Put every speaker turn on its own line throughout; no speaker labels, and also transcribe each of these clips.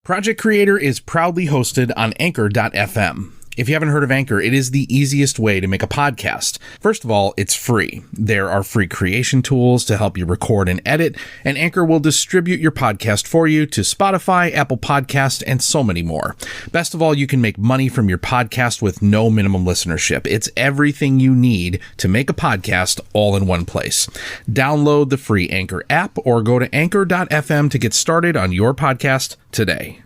Project Creator is proudly hosted on Anchor.fm. If you haven't heard of Anchor, it is the easiest way to make a podcast. First of all, it's free. There are free creation tools to help you record and edit, and Anchor will distribute your podcast for you to Spotify, Apple Podcast, and so many more. Best of all, you can make money from your podcast with no minimum listenership. It's everything you need to make a podcast all in one place. Download the free Anchor app or go to Anchor.fm to get started on your podcast today.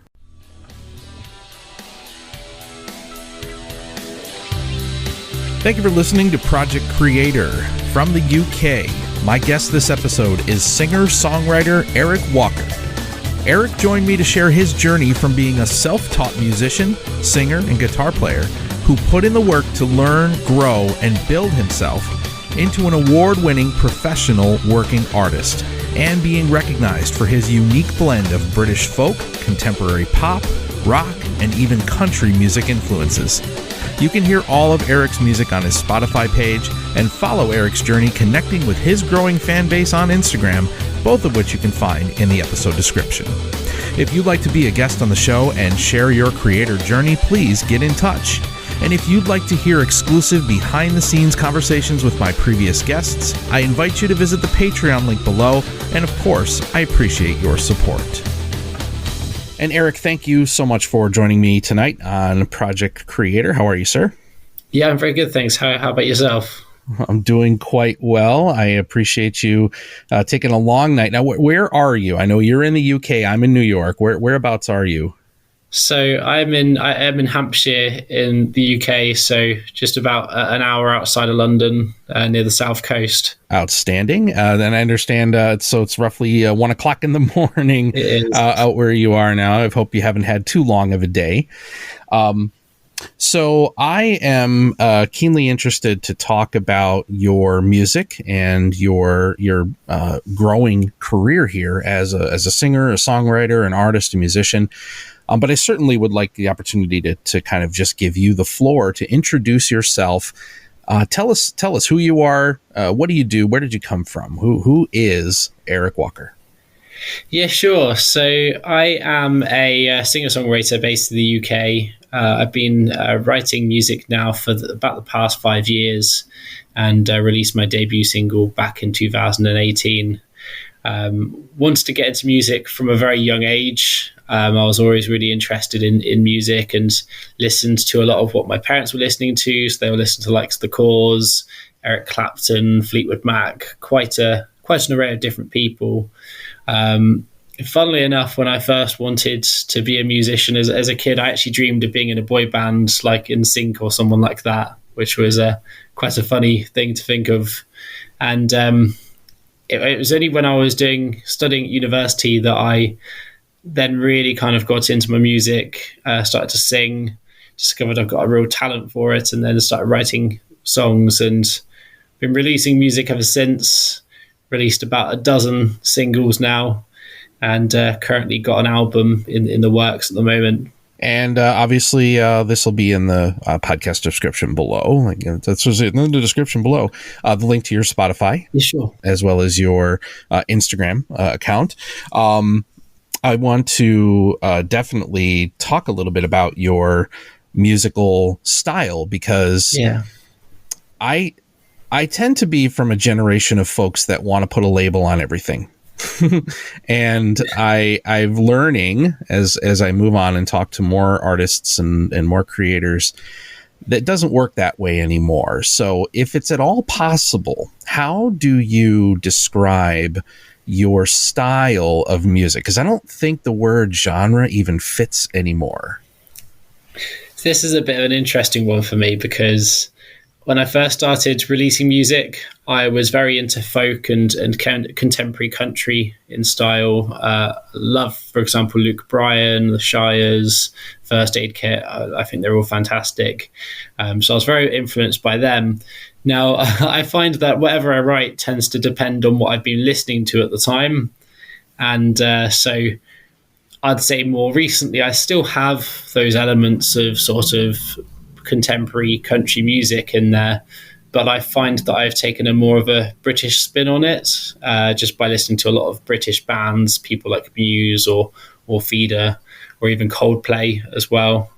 Thank you for listening to Project Creator from the UK. My guest this episode is singer-songwriter Eric Walker. Eric joined me to share his journey from being a self-taught musician, singer, and guitar player who put in the work to learn, grow, and build himself into an award-winning professional working artist and being recognized for his unique blend of British folk, contemporary pop, rock, and even country music influences. You can hear all of Eric's music on his Spotify page and follow Eric's journey connecting with his growing fan base on Instagram, both of which you can find in the episode description. If you'd like to be a guest on the show and share your creator journey, please get in touch. And if you'd like to hear exclusive behind-the-scenes conversations with my previous guests, I invite you to visit the Patreon link below, and of course, I appreciate your support. And Eric, thank you so much for joining me tonight on Project Creator. How are you, sir?
Yeah, I'm very good, thanks. How about yourself?
I'm doing quite well. I appreciate you taking a long night. Now, where are you? I know you're in the UK. I'm in New York. Whereabouts are you?
So I am in Hampshire in the UK, so just about an hour outside of London, near the south coast. Outstanding.
Then I understand, so it's roughly 1 o'clock in the morning out where you are now. I hope you haven't had too long of a day. So I am keenly interested to talk about your music and your growing career here as a singer, a songwriter, an artist, a musician. But I certainly would like the opportunity to kind of just give you the floor to introduce yourself. Tell us who you are. What do you do? Where did you come from? Who is Eric Walker?
Yeah, sure. So I am a singer-songwriter based in the UK. I've been writing music now for about the past 5 years, and released my debut single back in 2018. Wanted to get into music from a very young age. I was always really interested in music and listened to a lot of what my parents were listening to. So they were listening to like The Cause, Eric Clapton, Fleetwood Mac, quite an array of different people. Funnily enough, when I first wanted to be a musician as a kid, I actually dreamed of being in a boy band like NSYNC or someone like that, which was quite a funny thing to think of. And it was only when I was studying at university that I then really kind of got into my music, started to sing, discovered I've got a real talent for it, and then started writing songs and been releasing music ever since. Released about a dozen singles now, and currently got an album in the works at the moment.
And obviously, this will be in the podcast description below. That's in the description below. The link to your Spotify,
yeah, sure,
as well as your Instagram account. I want to definitely talk a little bit about your musical style because I tend to be from a generation of folks that want to put a label on everything. And I'm learning as I move on and talk to more artists and more creators that doesn't work that way anymore. So if it's at all possible, how do you describe your style of music? Because I don't think the word genre even fits anymore.
This is a bit of an interesting one for me because when I first started releasing music, I was very into folk and contemporary country in style. Love, for example, Luke Bryan, The Shires, First Aid Kit. I think they're all fantastic. So I was very influenced by them. Now, I find that whatever I write tends to depend on what I've been listening to at the time. And so I'd say more recently, I still have those elements of sort of contemporary country music in there, but I find that I've taken a more of a British spin on it, just by listening to a lot of British bands, people like Muse or Feeder, or even Coldplay as well.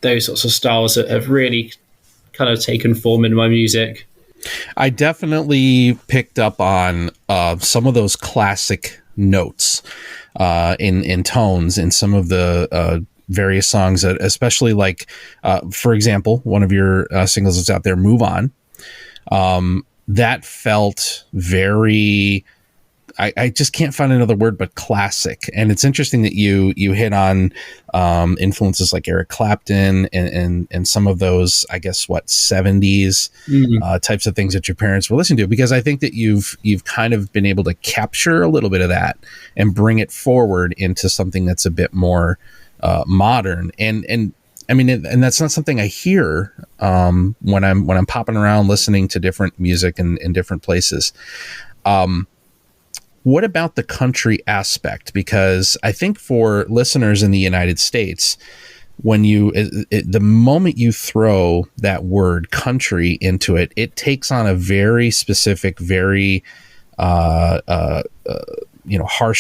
Those sorts of styles that have really kind of taken form in my music.
I definitely picked up on some of those classic notes in tones in some of the various songs, that, especially like, for example, one of your singles that's out there, Move On. That felt very... I just can't find another word but classic. And it's interesting that you hit on influences like Eric Clapton and some of those, I guess, 70s types of things that your parents were listening to, because I think that you've kind of been able to capture a little bit of that and bring it forward into something that's a bit more modern. And I mean, and that's not something I hear when I'm popping around listening to different music in different places. What about the country aspect? Because I think for listeners in the United States, when the moment you throw that word country into it, it takes on a very specific, very harsh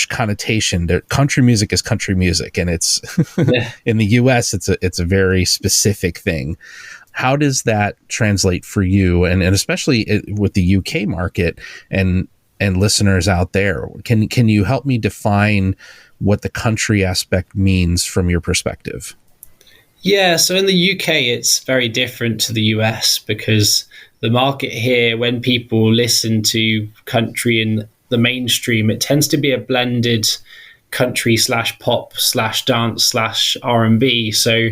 connotation. That country music is country music, and it's in the U.S. it's a very specific thing. How does that translate for you, and especially with the UK market and listeners out there? Can you help me define what the country aspect means from your perspective?
Yeah, so in the UK, it's very different to the US, because the market here, when people listen to country in the mainstream, it tends to be a blended country / pop / dance / R&B. So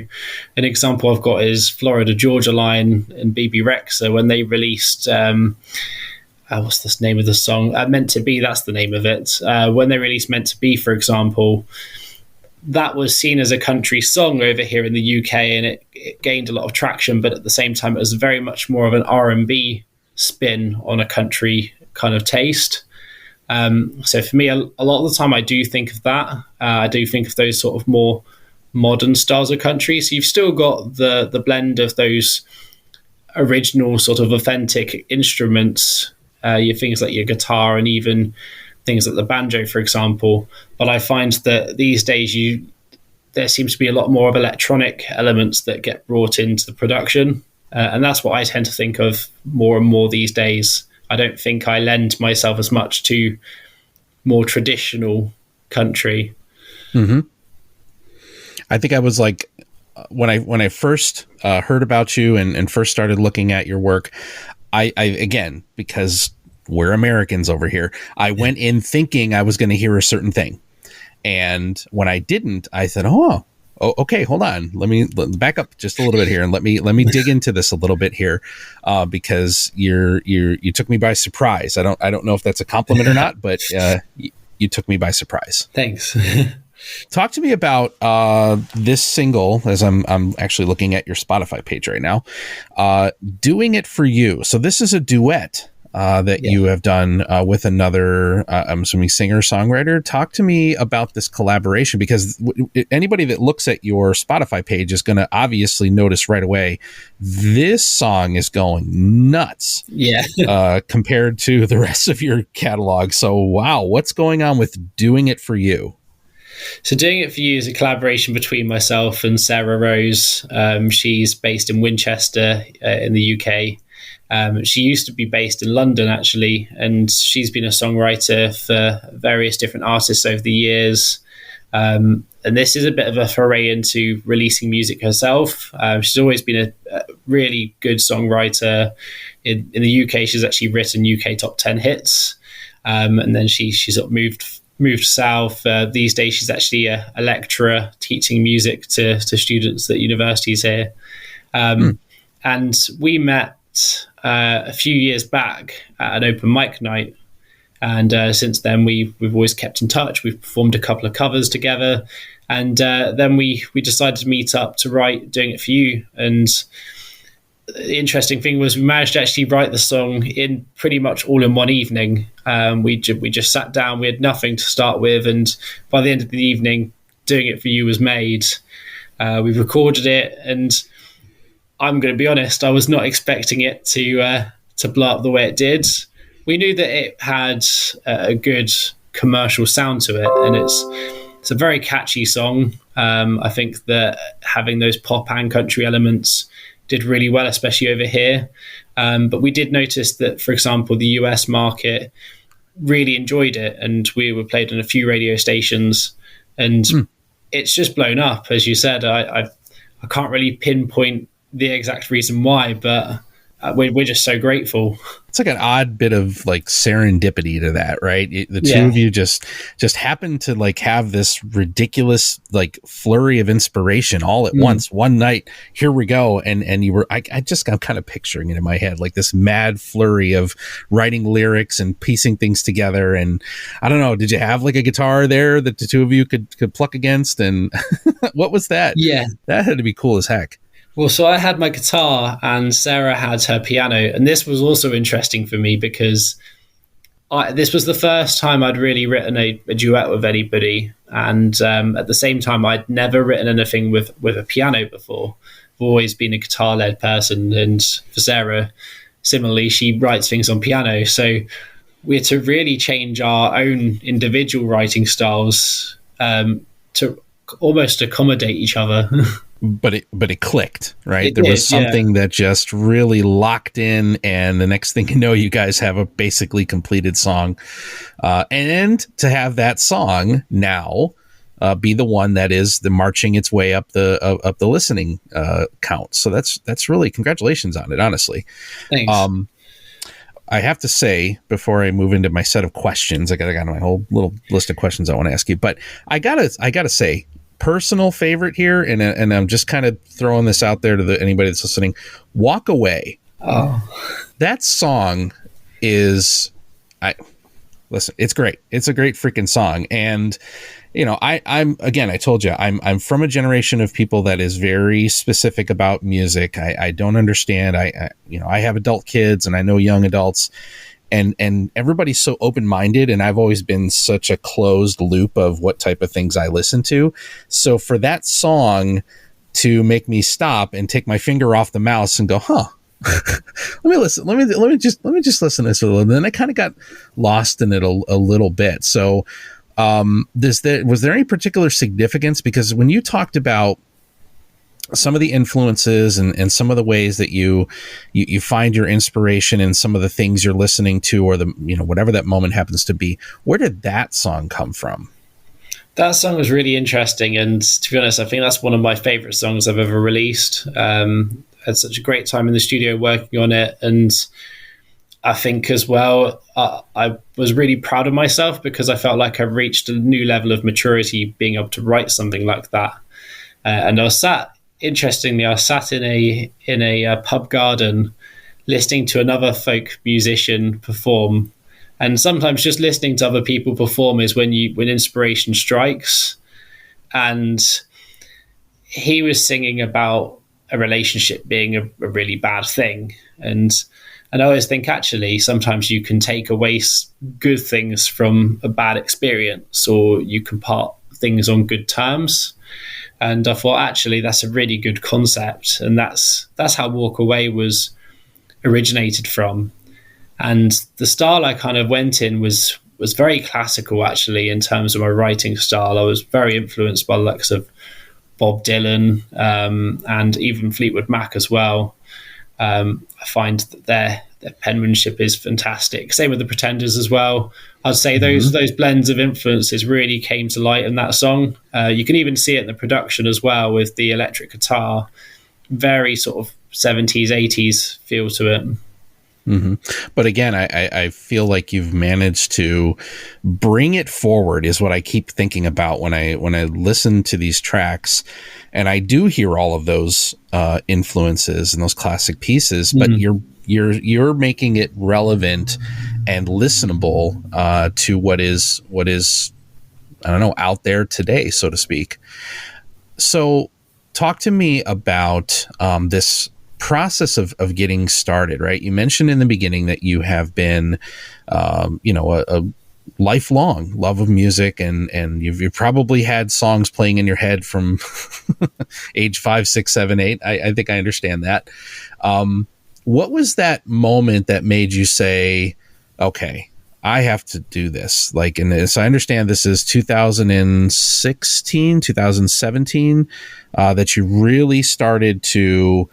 an example I've got is Florida Georgia Line and BB Rexa, when they released... what's the name of the song? Meant to Be, that's the name of it. When they released Meant to Be, for example, that was seen as a country song over here in the UK, and it gained a lot of traction, but at the same time, it was very much more of an R&B spin on a country kind of taste. So for me, a lot of the time, I do think of that. I do think of those sort of more modern styles of country. So you've still got the blend of those original sort of authentic instruments, your things like your guitar and even things like the banjo, for example. But I find that these days there seems to be a lot more of electronic elements that get brought into the production. And that's what I tend to think of more and more these days. I don't think I lend myself as much to more traditional country.
Mm-hmm. I think I was like, when I first heard about you and first started looking at your work, I again, because we're Americans over here, I went in thinking I was going to hear a certain thing. And when I didn't, I said, oh, okay, hold on. Let me back up just a little bit here and let me dig into this a little bit here, because you took me by surprise. I don't know if that's a compliment or not, but you took me by surprise.
Thanks.
Talk to me about this single, as I'm actually looking at your Spotify page right now, Doing It For You. So this is a duet that you have done with another, I'm assuming, singer-songwriter. Talk to me about this collaboration, because anybody that looks at your Spotify page is going to obviously notice right away this song is going nuts compared to the rest of your catalog. So, wow, what's going on with Doing It For You?
So Doing It For You is a collaboration between myself and Sarah Rose. She's based in Winchester in the UK. She used to be based in London, actually, and she's been a songwriter for various different artists over the years. And this is a bit of a foray into releasing music herself. She's always been a really good songwriter. In the UK, she's actually written UK top 10 hits. And then she sort of moved south. These days, she's actually a lecturer teaching music to students at universities here. And we met a few years back at an open mic night. And since then, we've always kept in touch. We've performed a couple of covers together. And then we decided to meet up to write Doing It For You. And the interesting thing was we managed to actually write the song in pretty much all in one evening. We just sat down. We had nothing to start with. And by the end of the evening, Doing It For You was made. We recorded it. And I'm going to be honest, I was not expecting it to blow up the way it did. We knew that it had a good commercial sound to it, and It's a very catchy song. I think that having those pop and country elements did really well, especially over here. But we did notice that, for example, the US market really enjoyed it, and we were played on a few radio stations, and it's just blown up. As you said, I can't really pinpoint the exact reason why, but we're just so grateful.
It's like an odd bit of like serendipity to that, right? The two of you just happen to like have this ridiculous like flurry of inspiration all at once. One night, here we go. And you were, I'm kind of picturing it in my head, like this mad flurry of writing lyrics and piecing things together. And I don't know, did you have like a guitar there that the two of you could pluck against? And what was that?
Yeah.
That had to be cool as heck.
Well, so I had my guitar and Sarah had her piano. And this was also interesting for me because this was the first time I'd really written a duet with anybody. And at the same time, I'd never written anything with a piano before. I've always been a guitar-led person. And for Sarah, similarly, she writes things on piano. So we had to really change our own individual writing styles to almost accommodate each other.
But it clicked, right? There was something that just really locked in, and the next thing you know, you guys have a basically completed song. And to have that song now be the one that is the marching its way up the listening count. So that's really, congratulations on it, honestly.
Thanks.
I have to say, before I move into my set of questions, I got my whole little list of questions I want to ask you, but I gotta say, personal favorite here, and I'm just kind of throwing this out there to anybody that's listening. Walk Away.
Oh,
that song is, listen, it's great. It's a great freaking song. And you know, I'm again, I told you, I'm from a generation of people that is very specific about music. I don't understand. I have adult kids and I know young adults. And everybody's so open-minded, and I've always been such a closed loop of what type of things I listen to. So for that song to make me stop and take my finger off the mouse and go, let me listen. Let me just listen to this a little. And then I kind of got lost in it a little bit. So was there any particular significance? Because when you talked about some of the influences and some of the ways that you find your inspiration in some of the things you're listening to, or whatever that moment happens to be, where did that song come from?
That song was really interesting, and to be honest, I think that's one of my favorite songs I've ever released. Had such a great time in the studio working on it, and I think as well, I was really proud of myself because I felt like I reached a new level of maturity being able to write something like that. And I was sat in a pub garden listening to another folk musician perform. And sometimes just listening to other people perform is when inspiration strikes. And he was singing about a relationship being a really bad thing. And I always think, actually, sometimes you can take away good things from a bad experience, or you can part things on good terms. And I thought, actually, that's a really good concept. And that's how Walk Away was originated from. And the style I kind of went in was very classical, actually, in terms of my writing style. I was very influenced by the likes of Bob Dylan and even Fleetwood Mac as well. I find that their penmanship is fantastic. Same with the Pretenders as well. I'd say those blends of influences really came to light in that song. You can even see it in the production as well, with the electric guitar. Very sort of 70s, 80s feel to it.
Mm-hmm. But again, I feel like you've managed to bring it forward, is what I keep thinking about when I listen to these tracks, and I do hear all of those influences and those classic pieces, but you're making it relevant and listenable to what is I don't know, out there today, so to speak. So talk to me about this process of getting started, right? You mentioned in the beginning that you have been a lifelong love of music, and you've probably had songs playing in your head from age 5, 6, 7, 8. I think I understand that. What was that moment that made you say, okay, I have to do this. Like, in this, I understand this is 2016, 2017, that you really started to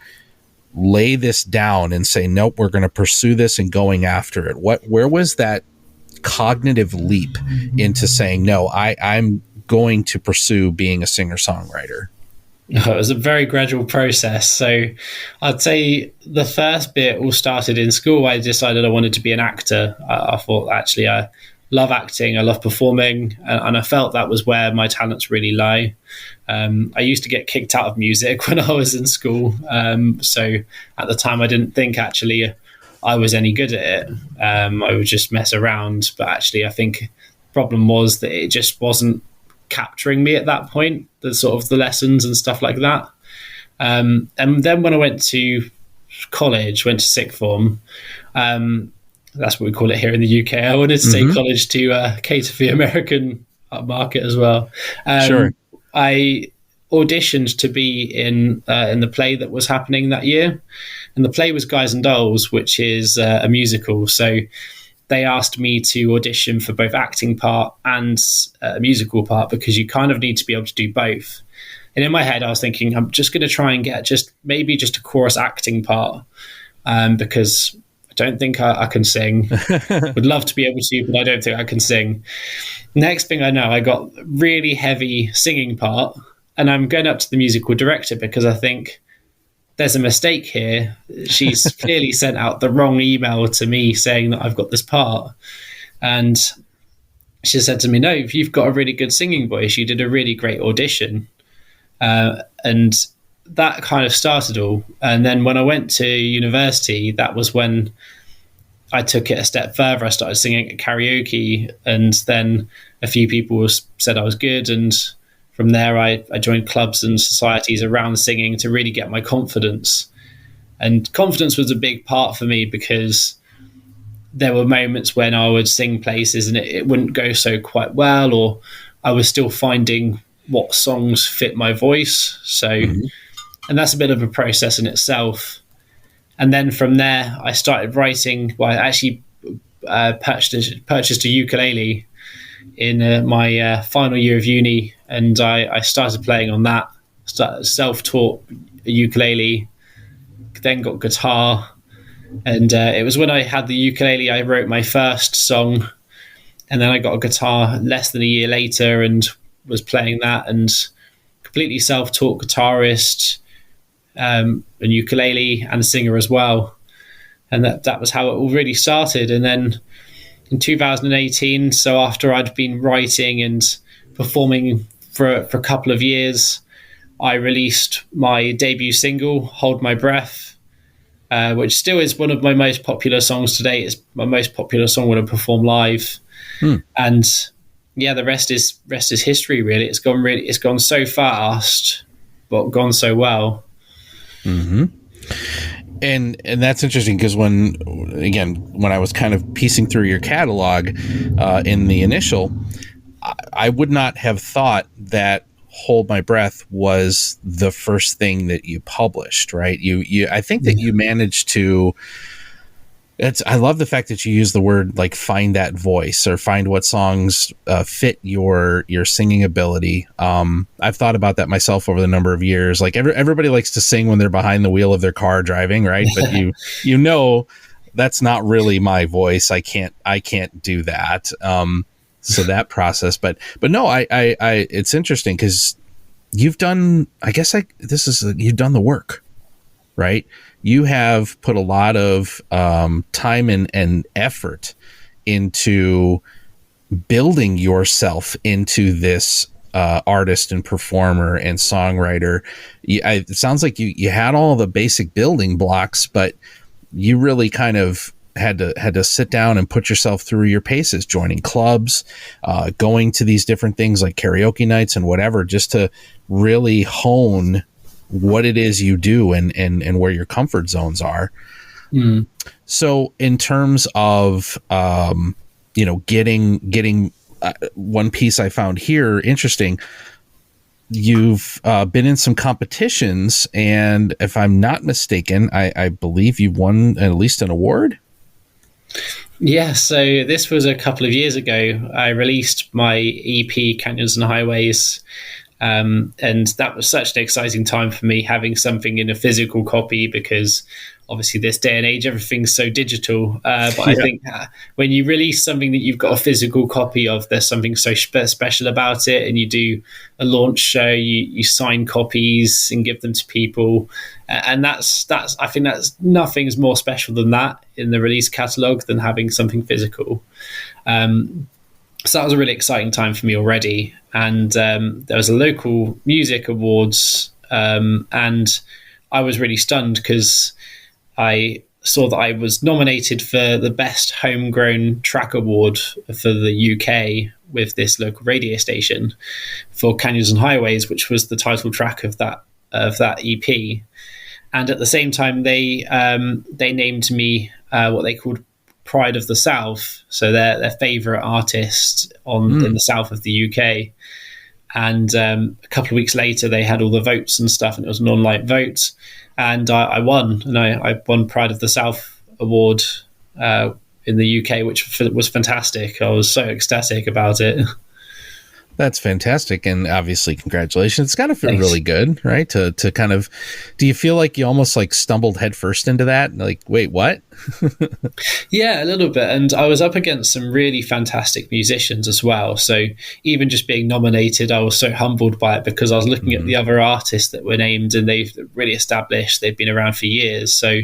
lay this down and say, nope, we're going to pursue this and going after it. Where was that cognitive leap into saying, no, I'm going to pursue being a singer-songwriter?
It was a very gradual process. So I'd say the first bit all started in school. I decided I wanted to be an actor. I thought, actually, I love acting. I love performing. And I felt that was where my talents really lie. I used to get kicked out of music when I was in school. So at the time, I didn't think actually I was any good at it. I would just mess around. But actually, I think the problem was that it just wasn't capturing me at that point, the sort of the lessons and stuff like that. And then when I went to college, went to sixth form, that's what we call it here in the UK. I wanted to take college to cater for the American market as well.
Sure.
I auditioned to be in the play that was happening that year, and the play was Guys and Dolls, which is a musical. So they asked me to audition for both acting part and a musical part, because you kind of need to be able to do both. And in my head, I was thinking, I'm just going to try and get maybe just a chorus acting part, because I don't think I can sing. Would love to be able to, but I don't think I can sing. Next thing I know, I got really heavy singing part, and I'm going up to the musical director because I think there's a mistake here. She's clearly sent out the wrong email to me saying that I've got this part. And she said to me, no, you've got a really good singing voice. You did a really great audition. And that kind of started all. And then when I went to university, that was when I took it a step further. I started singing at karaoke, and then a few people said I was good. And from there, I joined clubs and societies around singing to really get my confidence. And confidence was a big part for me, because there were moments when I would sing places and it wouldn't go so quite well, or I was still finding what songs fit my voice. So, and that's a bit of a process in itself. And then from there, I started writing. Well, I actually purchased a ukulele in my final year of uni, and I started playing on that. Self-taught ukulele, then got guitar, and it was when I had the ukulele I wrote my first song, and then I got a guitar less than a year later and was playing that, and completely self-taught guitarist, and ukulele and singer as well. And that was how it all really started. And then in 2018, so after I'd been writing and performing for a couple of years, I released my debut single, Hold My Breath, which still is one of my most popular songs today. It's my most popular song when I perform live. And yeah, the rest is history, really. It's gone so fast, but gone so well.
And that's interesting, because when I was kind of piecing through your catalog in the initial, I would not have thought that Hold My Breath was the first thing that you published, right? I think that you managed to. I love the fact that you use the word like find that voice, or find what songs fit your singing ability. I've thought about that myself over the number of years. Like everybody likes to sing when they're behind the wheel of their car driving, right? But that's not really my voice. I can't do that. So that process, but no, I it's interesting because you've done. You've done the work, right? You have put a lot of time and effort into building yourself into this artist and performer and songwriter. It sounds like you had all the basic building blocks, but you really kind of had to sit down and put yourself through your paces, joining clubs, going to these different things like karaoke nights and whatever, just to really hone what it is you do and where your comfort zones are. So in terms of, getting one piece I found here interesting, you've been in some competitions, and if I'm not mistaken, I believe you won at least an award.
Yeah, so this was a couple of years ago. I released my EP, Canyons and Highways, and that was such an exciting time for me, having something in a physical copy, because obviously this day and age everything's so digital. But I
Yeah.
think when you release something that you've got a physical copy of, there's something so special about it. And you do a launch show, you sign copies and give them to people, and that's I think that's nothing's more special than that in the release catalog than having something physical. So that was a really exciting time for me already. And there was a local music awards, and I was really stunned because I saw that I was nominated for the best homegrown track award for the UK with this local radio station for Canyons and Highways, which was the title track of that EP. And at the same time, they named me what they called Pride of the South, so their favourite artist in the south of the UK. And a couple of weeks later, they had all the votes and stuff, and it was an online vote, and I won, and I won Pride of the South award in the UK, which was fantastic. I was so ecstatic about it.
That's fantastic. And obviously, congratulations. It's got to feel
Thanks.
really good, right? To kind of, do you feel like you almost like stumbled headfirst into that? Like, wait, what?
Yeah, a little bit. And I was up against some really fantastic musicians as well. So even just being nominated, I was so humbled by it, because I was looking at the other artists that were named, and they've really established, they've been around for years. So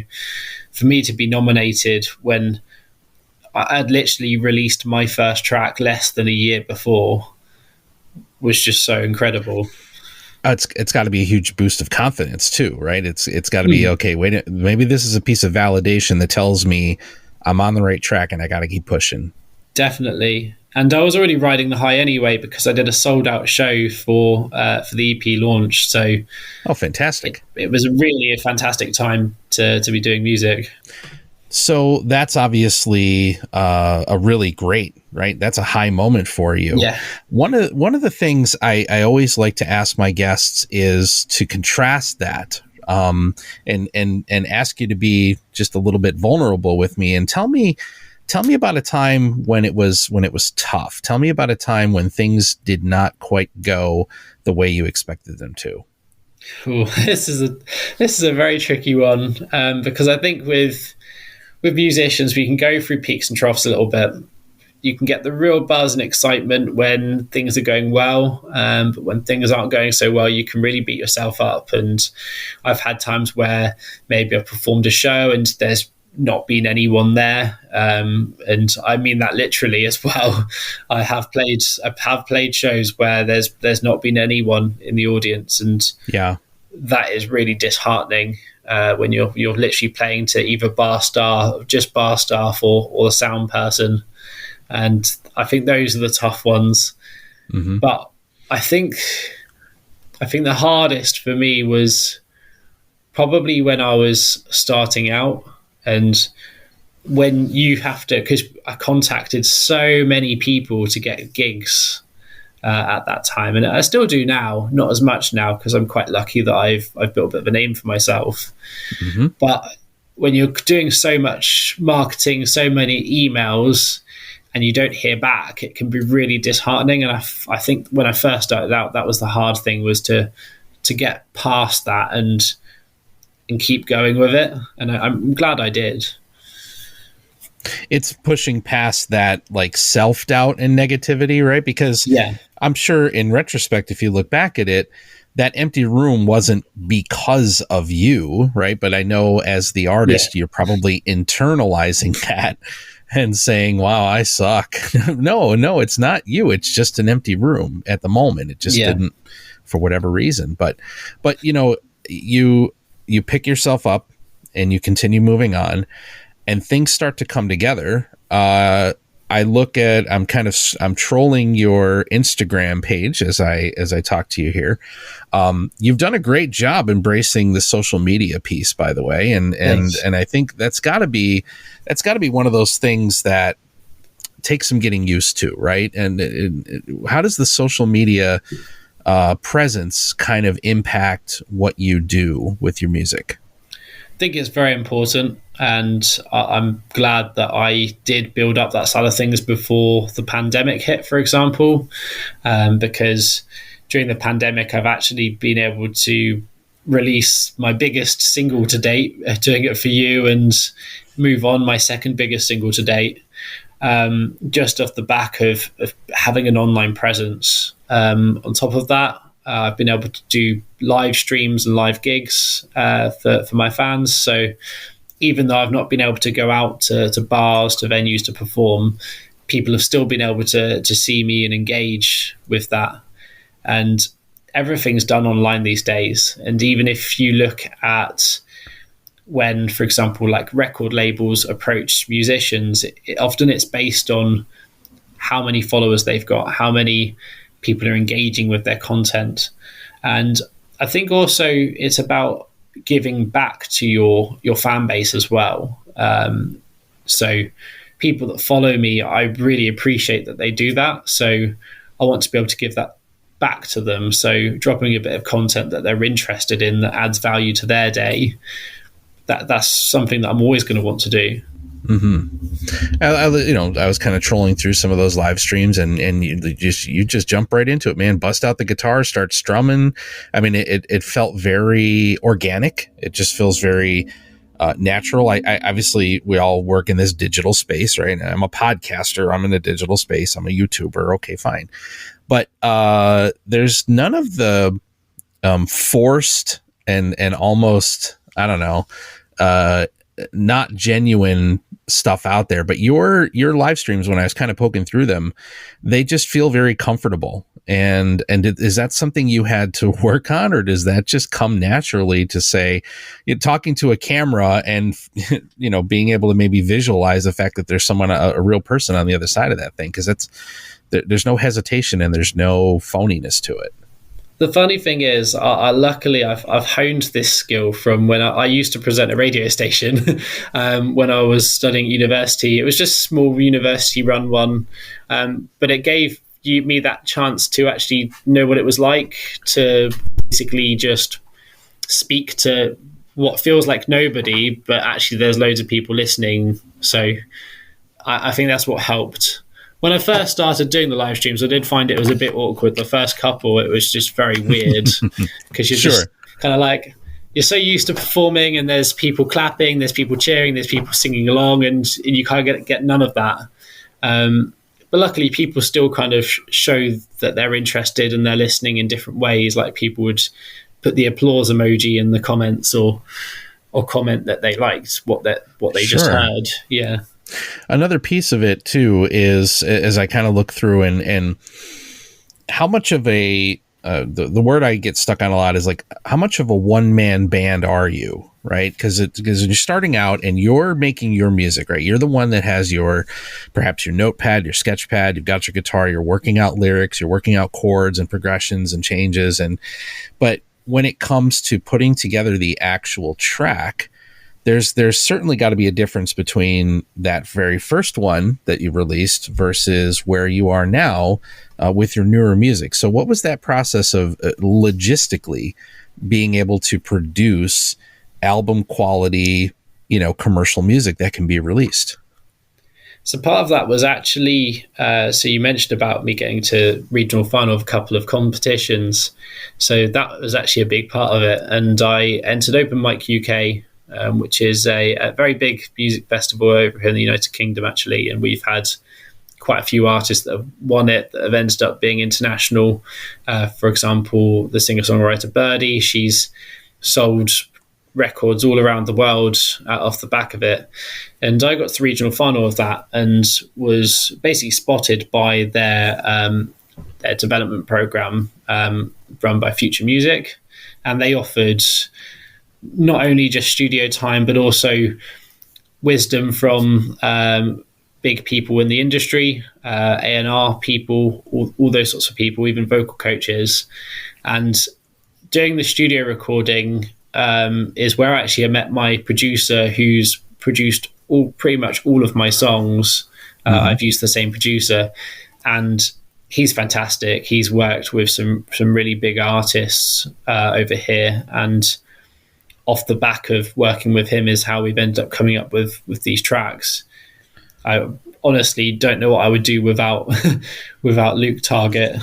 for me to be nominated when I had literally released my first track less than a year before was just so incredible.
It's got to be a huge boost of confidence too, right? It's got to be, okay, wait, maybe this is a piece of validation that tells me I'm on the right track and I got to keep pushing.
Definitely. And I was already riding the high anyway, because I did a sold out show for the EP launch. So
fantastic.
It was really a fantastic time to be doing music.
So that's obviously a really great, right? That's a high moment for you.
Yeah.
One of the things I always like to ask my guests is to contrast that, and ask you to be just a little bit vulnerable with me, and tell me about a time when it was tough. Tell me about a time when things did not quite go the way you expected them to.
Ooh, this is a very tricky one, because I think with musicians, we can go through peaks and troughs a little bit. You can get the real buzz and excitement when things are going well, but when things aren't going so well, you can really beat yourself up. And I've had times where maybe I've performed a show and there's not been anyone there, and I mean that literally as well. I have played shows where there's not been anyone in the audience, and
yeah,
that is really disheartening. When you're literally playing to either bar staff or the sound person, and I think those are the tough ones. Mm-hmm. But I think the hardest for me was probably when I was starting out, and when you have to, because I contacted so many people to get gigs at that time, and I still do now, not as much now because I'm quite lucky that I've built a bit of a name for myself. Mm-hmm. But when you're doing so much marketing, so many emails, and you don't hear back, it can be really disheartening. And I think when I first started out, that was the hard thing, was to get past that and keep going with it. And I'm glad I did.
It's pushing past that like self-doubt and negativity, right? Because I'm sure in retrospect, if you look back at it, that empty room wasn't because of you, right? But I know as the artist, you're probably internalizing that and saying, wow, I suck. No, it's not you. It's just an empty room at the moment. It just didn't, for whatever reason. But you pick yourself up and you continue moving on, and things start to come together. I'm trolling your Instagram page as I talk to you here. You've done a great job embracing the social media piece, by the way. And I think that's gotta be one of those things that takes some getting used to, right? And how does the social media presence kind of impact what you do with your music?
I think it's very important. And I'm glad that I did build up that side of things before the pandemic hit, for example, because during the pandemic, I've actually been able to release my biggest single to date, Doing It For You, and move on, my second biggest single to date, just off the back of having an online presence. On top of that, I've been able to do live streams and live gigs for my fans. So even though I've not been able to go out to bars, to venues to perform, people have still been able to see me and engage with that. And everything's done online these days. And even if you look at when, for example, like record labels approach musicians, often it's based on how many followers they've got, how many people are engaging with their content. And I think also it's about giving back to your fan base as well. So people that follow me, I really appreciate that they do that. So I want to be able to give that back to them. So dropping a bit of content that they're interested in that adds value to their day, that's something that I'm always going to want to do.
Mm-hmm. I was kind of trolling through some of those live streams, and you just jump right into it, man. Bust out the guitar, start strumming. I mean, it felt very organic. It just feels very natural. I obviously, we all work in this digital space, right? I'm a podcaster. I'm in a digital space. I'm a YouTuber. Okay, fine. But there's none of the forced and almost, I don't know, not genuine stuff out there. But your live streams, when I was kind of poking through them, they just feel very comfortable. And is that something you had to work on, or does that just come naturally to say, you're talking to a camera and being able to maybe visualize the fact that there's someone, a real person on the other side of that thing? Because there's no hesitation and there's no phoniness to it.
The funny thing is, luckily, I've honed this skill from when I used to present a radio station when I was studying at university. It was just a small university-run one, but it gave me that chance to actually know what it was like to basically just speak to what feels like nobody, but actually there's loads of people listening. So I think that's what helped. When I first started doing the live streams, I did find it was a bit awkward. The first couple, it was just very weird because you're just kind of like, you're so used to performing and there's people clapping, there's people cheering, there's people singing along, and you kind of get none of that. But luckily, people still kind of show that they're interested and they're listening in different ways. Like people would put the applause emoji in the comments or comment that they liked what they just heard. Yeah.
Another piece of it too is, as I kind of look through and how much of a the word I get stuck on a lot is like, how much of a one-man band are you, right? Because you're starting out and you're making your music, right? You're the one that has perhaps your notepad, your sketch pad, you've got your guitar, you're working out lyrics, you're working out chords and progressions and changes, but when it comes to putting together the actual track, there's certainly got to be a difference between that very first one that you released versus where you are now with your newer music. So what was that process of logistically being able to produce album quality, commercial music that can be released?
So part of that was actually, so you mentioned about me getting to regional final of a couple of competitions. So that was actually a big part of it. And I entered Open Mic UK, which is a very big music festival over here in the United Kingdom, actually. And we've had quite a few artists that have won it that have ended up being international. For example, the singer-songwriter Birdie, she's sold records all around the world off the back of it. And I got to the regional final of that and was basically spotted by their development program run by Future Music. And they offered not only just studio time, but also wisdom from big people in the industry, A&R people, all those sorts of people, even vocal coaches. And doing the studio recording is where actually I met my producer, who's produced pretty much all of my songs. I've used the same producer, and he's fantastic. He's worked with some really big artists over here, and off the back of working with him is how we've ended up coming up with these tracks. I honestly don't know what I would do without without Luke Target.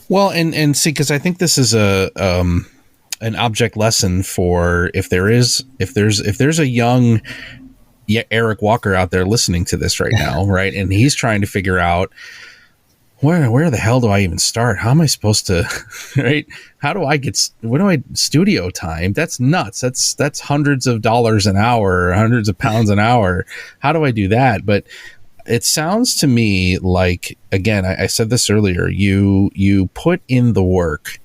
Well, and see, because I think this is an object lesson for if there's a young Eric Walker out there listening to this right now, right, and he's trying to figure out where the hell do I even start? How am I supposed to, right? What do I studio time? That's nuts. That's hundreds of dollars an hour, hundreds of pounds an hour. How do I do that? But it sounds to me like, again, I said this earlier, you put in the work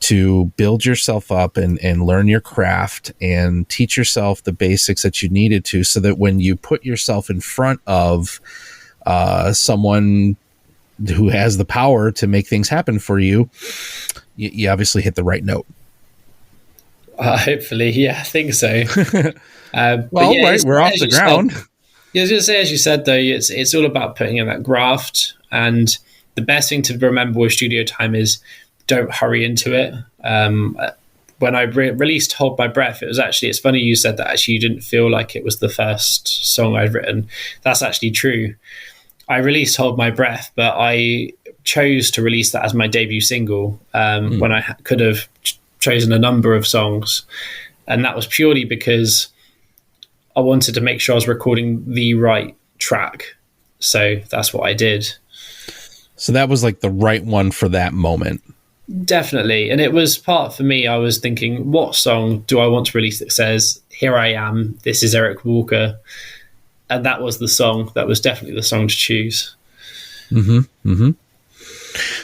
to build yourself up and learn your craft and teach yourself the basics that you needed to, so that when you put yourself in front of someone who has the power to make things happen for you, you obviously hit the right note.
Hopefully, yeah, I think so.
Well, yeah, right, we're off the ground.
I was going to say, as you said, though, it's all about putting in that graft. And the best thing to remember with studio time is don't hurry into it. When I released Hold My Breath, it's funny you said that actually you didn't feel like it was the first song I'd written. That's actually true. I released Hold My Breath, but I chose to release that as my debut single when I could have chosen a number of songs. And that was purely because I wanted to make sure I was recording the right track. So that's what I did.
So that was like the right one for that moment.
Definitely. And it was part for me. I was thinking, what song do I want to release that says, here I am, this is Eric Walker? And that was the song. That was definitely the song to choose. Mm-hmm. Mm-hmm.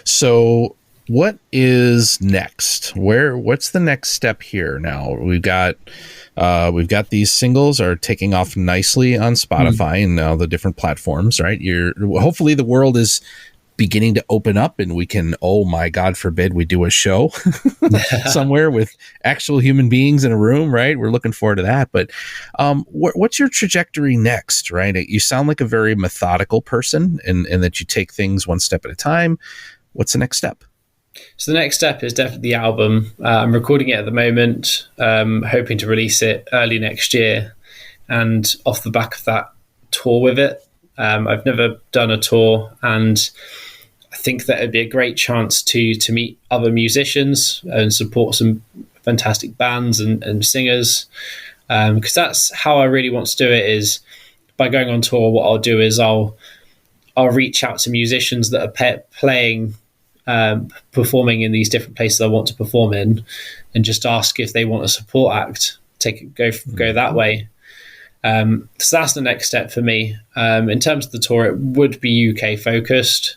So what is next? What's the next step here now? We've got these singles are taking off nicely on Spotify and now the different platforms, right? Hopefully the world is beginning to open up and we can, oh my God forbid, we do a show somewhere with actual human beings in a room, right? We're looking forward to that. But what's your trajectory next, right? You sound like a very methodical person and that you take things one step at a time. What's the next step?
So the next step is definitely the album. I'm recording it at the moment, hoping to release it early next year. And off the back of that, tour with it. I've never done a tour, and I think that it'd be a great chance to meet other musicians and support some fantastic bands and singers. Because that's how I really want to do it, is by going on tour. What I'll do is I'll reach out to musicians that are playing, performing in these different places I want to perform in, and just ask if they want a support act. Go that way. So that's the next step for me. In terms of the tour, it would be UK focused.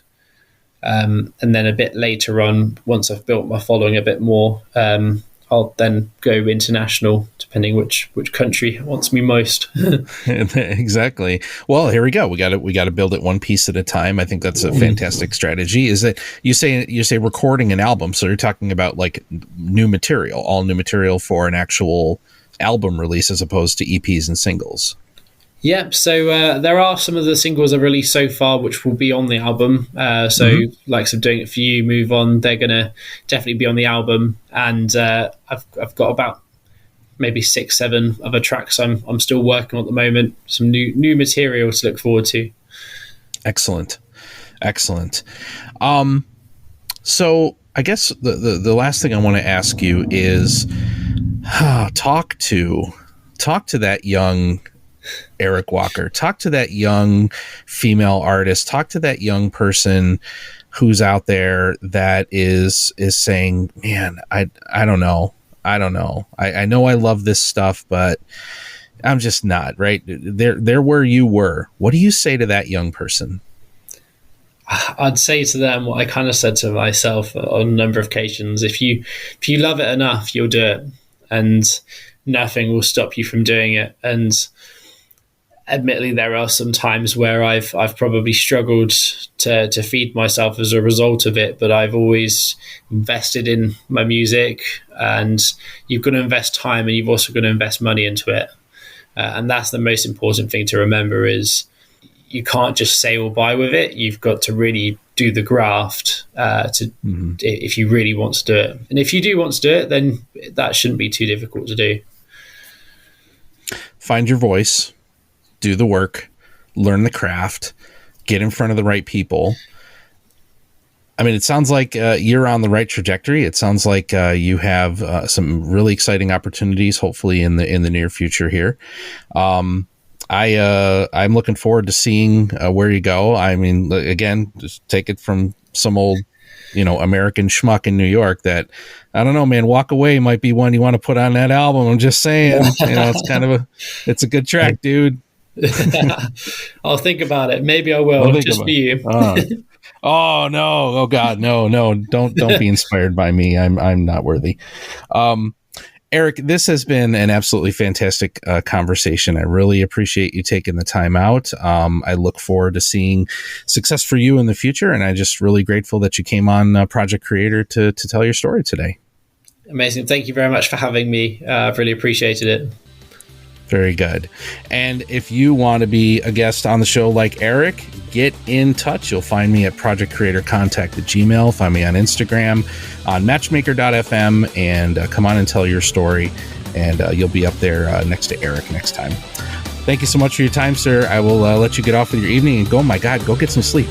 And then a bit later on, once I've built my following a bit more, I'll then go international, depending which country wants me most.
Exactly. Well, here we go. We got to build it one piece at a time. I think that's a fantastic strategy. Is that you say recording an album, so you're talking about like all new material for an actual album release as opposed to EPs and singles.
Yep. So there are some of the singles I've released so far which will be on the album. Likes of Doing It For You, Move On, they're going to definitely be on the album. And I've got about maybe 6-7 other tracks I'm still working on at the moment. Some new material to look forward to. Excellent.
So I guess the last thing I want to ask you is talk to that young Eric Walker. Talk to that young female artist. Talk to that young person who's out there that is saying, man, I don't know. I know I love this stuff, but I'm just not right. They're where you were. What do you say to that young person?
I'd say to them what I kind of said to myself on a number of occasions. If you love it enough, you'll do it, and nothing will stop you from doing it. And admittedly, there are some times where I've probably struggled to feed myself as a result of it, but I've always invested in my music, and you've got to invest time and you've also got to invest money into it. And that's the most important thing to remember, is you can't just say or buy with it. You've got to really do the graft if you really want to do it. And if you do want to do it, then that shouldn't be too difficult to do.
Find your voice, do the work, learn the craft, get in front of the right people. I mean, it sounds like you're on the right trajectory. It sounds like you have some really exciting opportunities, hopefully in the near future here. I'm looking forward to seeing where you go. I mean, again, just take it from some old, American schmuck in New York that, I don't know, man, Walk Away might be one you want to put on that album. I'm just saying, it's a good track, dude.
I'll think about it. Maybe I will, just for you.
Oh no! Oh God! No! Don't be inspired by me. I'm not worthy. Eric, this has been an absolutely fantastic conversation. I really appreciate you taking the time out. I look forward to seeing success for you in the future, and I'm just really grateful that you came on Project Creator to tell your story today.
Amazing! Thank you very much for having me. I've really appreciated it.
Very good. And if you want to be a guest on the show like Eric, get in touch. You'll find me at projectcreatorcontact@gmail. Find me on Instagram, on matchmaker.fm, and come on and tell your story. And you'll be up there next to Eric next time. Thank you so much for your time, sir. I will let you get off with your evening and go, my God, go get some sleep.